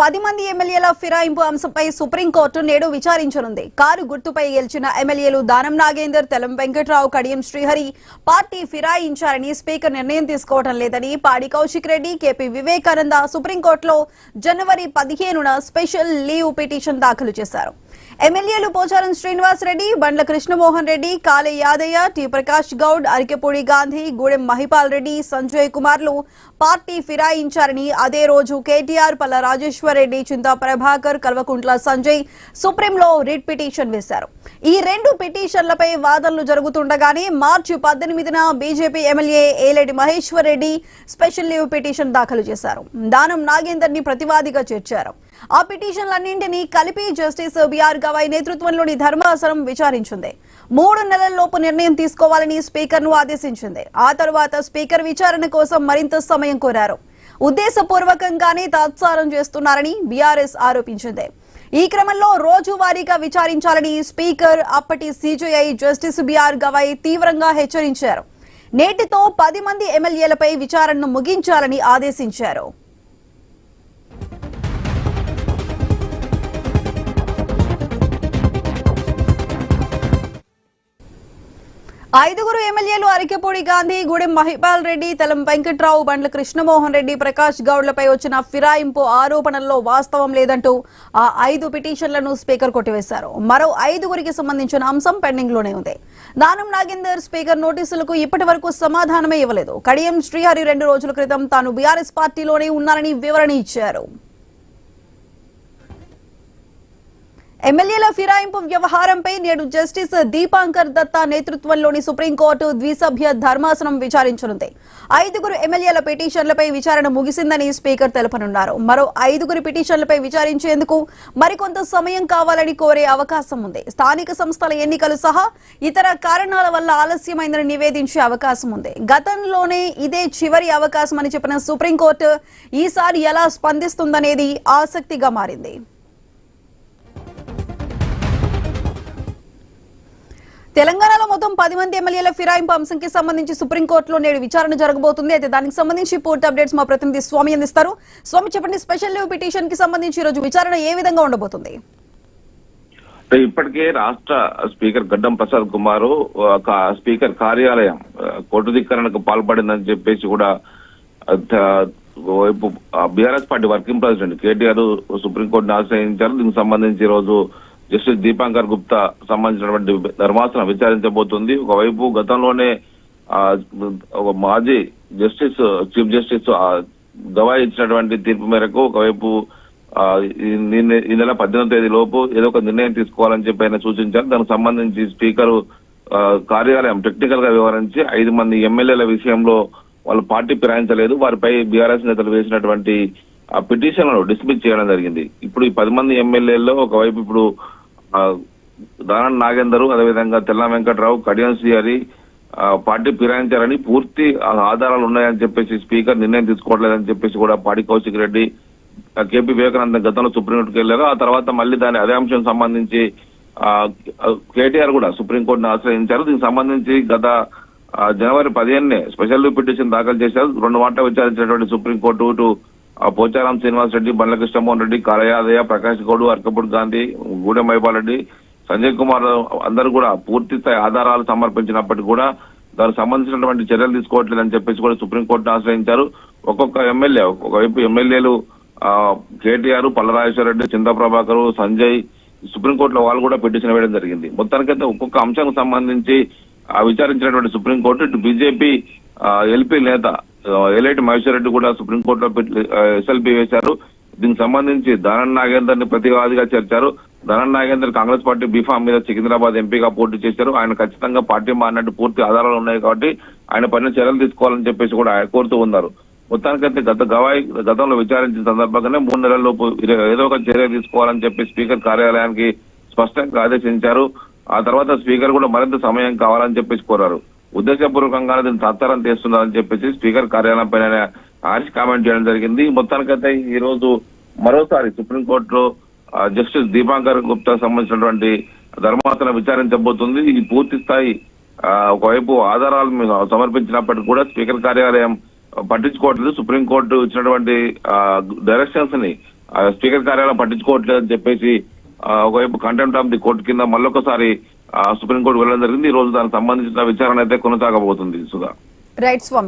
10 మంది ఎమ్మెల్యేల ఫిరాయింపు అంశంపై సుప్రీంకోర్టు నేడు విచారించనుంది. కారు గుర్తుపై గెలిచిన ఎమ్మెల్యేలు దానం నాగేందర్, తెలం వెంకట్రావు, కడియం శ్రీహరి పార్టీ ఫిరాయించారని స్పీకర్ నిర్ణయం తీసుకోవడం లేదని పాడి కౌశిక్ రెడ్డి, కేపీ వివేకానంద సుప్రీంకోర్టులో జనవరి 15న స్పెషల్ లీవ్ పిటిషన్ దాఖలు చేశారు. ఎమ్మెల్యేలు పోచారం శ్రీనివాస్ రెడ్డి, బండ్ల కృష్ణమోహన్ రెడ్డి, కాళే యాదయ్య, టి ప్రకాష్ గౌడ్, అరికెపూడి గాంధీ, గూడెం మహిపాల్ రెడ్డి, సంజయ్ కుమార్లు పార్టీ ఫిరాయించారని అదే రోజు కేటీఆర్, పల్ల రాజేశ్వర్ రెడ్డి, చింతా ప్రభాకర్, కల్వకుంట్ల సంజయ్ సుప్రీంలో రిట్ పిటిషన్ వేశారు. ఈ రెండు పిటిషన్లపై వాదనలు జరుగుతుండగానే మార్చి 18న BJP MLA Eleti Maheshwar Reddy special leave petition దాఖలు చేశారు. దానం నాగేందర్ ని ప్రతివాదిగా చేర్చారు. ఆ పిటిషన్లన్నింటినీ కలిపి జస్టిస్ బిఆర్ గవాయ్ నేతృత్వంలోని ధర్మాసనం విచారించింది. 3 నెలల్లోపు నిర్ణయం తీసుకోవాలని స్పీకర్ ను ఆదేశించింది. ఆ తర్వాత స్పీకర్ విచారణ కోసం మరింత సమయం కోరారు. ఉద్దేశపూర్వకంగానే తాత్సారం చేస్తున్నారని బీఆర్ఎస్ ఆరోపించింది. ఈ క్రమంలో రోజువారీగా విచారించాలని స్పీకర్ అప్పటి సీజేఐ జస్టిస్ బిఆర్ గవాయ్ తీవ్రంగా హెచ్చరించారు. నేటితో 10 మంది ఎమ్మెల్యేలపై విచారణను ముగించాలని ఆదేశించారు. 5 ఎమ్మెల్యేలు అరికెపూడి గాంధీ, గూడెం మహిపాల్ రెడ్డి, తెలం వెంకట్రావు, బండ్ల కృష్ణమోహన్ రెడ్డి, ప్రకాష్ గౌడ్లపై వచ్చిన ఫిరాయింపు ఆరోపణల్లో వాస్తవం లేదంటూ ఆ 5 పిటిషన్లను స్పీకర్ కొట్టివేశారు. మరో 5 సంబంధించిన అంశం పెండింగ్ లోనే ఉంది. దానం నాగేందర్ స్పీకర్ నోటీసులకు ఇప్పటి వరకు సమాధానమే ఇవ్వలేదు. కడియం శ్రీహరి 2 రోజుల క్రితం తాను బీఆర్ఎస్ పార్టీలోనే ఉన్నారని వివరణ ఇచ్చారు. ఎమ్మెల్యేల ఫిరాయింపు వ్యవహారంపై నేడు జస్టిస్ దీపాంకర్ దత్తా నేతృత్వంలోని సుప్రీంకోర్టు ద్విసభ్య ధర్మాసనం విచారించనుంది. 5 ఎమ్మెల్యేల పిటిషన్లపై విచారణ ముగిసిందని స్పీకర్ తెలుపనున్నారు. మరో 5 పిటిషన్లపై విచారించేందుకు మరికొంత సమయం కావాలని కోరే అవకాశం ఉంది. స్థానిక సంస్థల ఎన్నికలు సహా ఇతర కారణాల వల్ల ఆలస్యమైందని నివేదించే అవకాశం ఉంది. గతంలోనే ఇదే చివరి అవకాశం అని చెప్పిన సుప్రీంకోర్టు ఈసారి ఎలా స్పందిస్తుందనేది ఆసక్తిగా మారింది. తెలంగాణలో మొత్తం 10 మంది ఎమ్మెల్యేల ఫిరాయింపు అంశంకి సంబంధించి సుప్రీంకోర్టులో నేడు విచారణ జరగబోతుంది. అయితే దానికి సంబంధించి పూర్తి అప్డేట్స్ మా ప్రతినిధి స్వామి అందిస్తారు. స్వామి, చెప్పండి, స్పెషల్ లీవ్ పిటిషన్ కి సంబంధించి ఈ రోజు విచారణ ఏ విధంగా ఉండబోతుంది? ఇప్పటికే రాష్ట్ర స్పీకర్ గడ్డం ప్రసాద్ కుమార్ స్పీకర్ కార్యాలయం కోర్టు ధిక్కరణకు పాల్పడిందని చెప్పేసి కూడా BRS party working president KTR సుప్రీంకోర్టును ఆశ్రయించారు. దీనికి సంబంధించి ఈ రోజు జస్టిస్ దీపాంకర్ గుప్తా సంబంధించినటువంటి ధర్మాసనం విచారించబోతుంది. ఒకవైపు గతంలోనే మాజీ జస్టిస్ చీఫ్ జస్టిస్ గవాయ్ ఇచ్చినటువంటి తీర్పు మేరకు ఒకవైపు ఈ నెల 18వ తేదీ లోపు ఏదో ఒక నిర్ణయం తీసుకోవాలని చెప్పి ఆయన సూచించారు. దానికి సంబంధించి స్పీకర్ కార్యాలయం టెక్నికల్ గా వివరించి 5 మంది ఎమ్మెల్యేల విషయంలో వాళ్ళు పార్టీ ఫిరాయించలేదు, వారిపై బీఆర్ఎస్ నేతలు వేసినటువంటి ఆ పిటిషన్లను డిస్మిస్ చేయడం జరిగింది. ఇప్పుడు ఈ 10 మంది ఎమ్మెల్యేల్లో ఒకవైపు ఇప్పుడు దానం నాగేందర్, అదేవిధంగా తెల్లం వెంకట్రావు, కడియం శ్రీహరి పార్టీ ఫిరాయించారని పూర్తి ఆధారాలు ఉన్నాయని చెప్పేసి స్పీకర్ నిర్ణయం తీసుకోవట్లేదని చెప్పేసి కూడా పాడి కౌశిక్ రెడ్డి, కేపీ వివేకానంద గతంలో సుప్రీంకోర్టుకు వెళ్లారు. ఆ తర్వాత మళ్ళీ అదే అంశం సంబంధించి కేటీఆర్ కూడా సుప్రీంకోర్టును ఆశ్రయించారు. దీనికి సంబంధించి గత జనవరి 15నే స్పెషల్ లీవ్ పిటిషన్ దాఖలు చేశారు. 2 మాటలు విచారించినటువంటి సుప్రీంకోర్టు పోచారం శ్రీనివాస్ రెడ్డి, బండ్ల కృష్ణమోహన్ రెడ్డి, కాళే యాదయ్య, ప్రకాష్ గౌడ్, అరికెపూడి గాంధీ, గూడెం మహిపాల్ రెడ్డి, సంజయ్ కుమార్ అందరూ కూడా పూర్తి స్థాయి ఆధారాలు సమర్పించినప్పటికీ కూడా దానికి సంబంధించినటువంటి చర్యలు తీసుకోవట్లేదని చెప్పేసి కూడా సుప్రీంకోర్టును ఆశ్రయించారు. ఒక్కొక్క ఎమ్మెల్యే, ఒకవైపు ఎమ్మెల్యేలు కేటీఆర్, పల్ల రాజేశ్వర రెడ్డి, చింతా ప్రభాకర్, సంజయ్ సుప్రీంకోర్టులో వాళ్ళు కూడా పిటిషన్ వేయడం జరిగింది. మొత్తానికైతే ఒక్కొక్క అంశానికి సంబంధించి విచారించినటువంటి సుప్రీంకోర్టు ఇటు బీజేపీ ఎల్పీ నేత ఏలేటి మహేశ్వర్ రెడ్డి కూడా సుప్రీంకోర్టులో ఎస్ఎల్పీ వేశారు. దీనికి సంబంధించి దానం నాగేందర్ ని ప్రతివాదిగా చేర్చారు. దానం నాగేందర్ కాంగ్రెస్ పార్టీ బీఫామ్ మీద సికింద్రాబాద్ ఎంపీగా పోటీ చేశారు. ఆయన ఖచ్చితంగా పార్టీ మారినట్టు పూర్తి ఆధారాలు ఉన్నాయి కాబట్టి ఆయన పైన చర్యలు తీసుకోవాలని చెప్పేసి కూడా కోరుతూ ఉన్నారు. మొత్తానికైతే గతంలో విచారించిన సందర్భంగానే 3 నెలల్లోపు ఏదో ఒక చర్య తీసుకోవాలని చెప్పి స్పీకర్ కార్యాలయానికి స్పష్టంగా ఆదేశించారు. ఆ తర్వాత స్పీకర్ కూడా మరింత సమయం కావాలని చెప్పేసి కోరారు. ఉద్దేశపూర్వకంగానే దీన్ని తాత్సారం చేస్తున్నారని చెప్పేసి స్పీకర్ కార్యాలయం పైన హార్ష్ కామెంట్ చేయడం జరిగింది. మొత్తానికైతే ఈ రోజు మరోసారి సుప్రీంకోర్టులో జస్టిస్ దీపాంకర్ గుప్తా సంబంధించినటువంటి ధర్మాసనం విచారించబోతుంది. ఈ పూర్తి స్థాయి ఒకవైపు ఆధారాలు సమర్పించినప్పటికీ కూడా స్పీకర్ కార్యాలయం పట్టించుకోవట్లేదు. సుప్రీంకోర్టు ఇచ్చినటువంటి డైరెక్షన్స్ ని స్పీకర్ కార్యాలయం పట్టించుకోవట్లేదని చెప్పేసి ఒకవైపు కంటెంప్ట్ ఆఫ్ ది కోర్టు కింద మళ్ళొకసారి సుప్రీంకోర్టు వెళ్ళడం జరిగింది. ఈ రోజు దానికి సంబంధించిన విచారణ అయితే కొనసాగబోతుంది. సుధా. రైట్ స్వామి.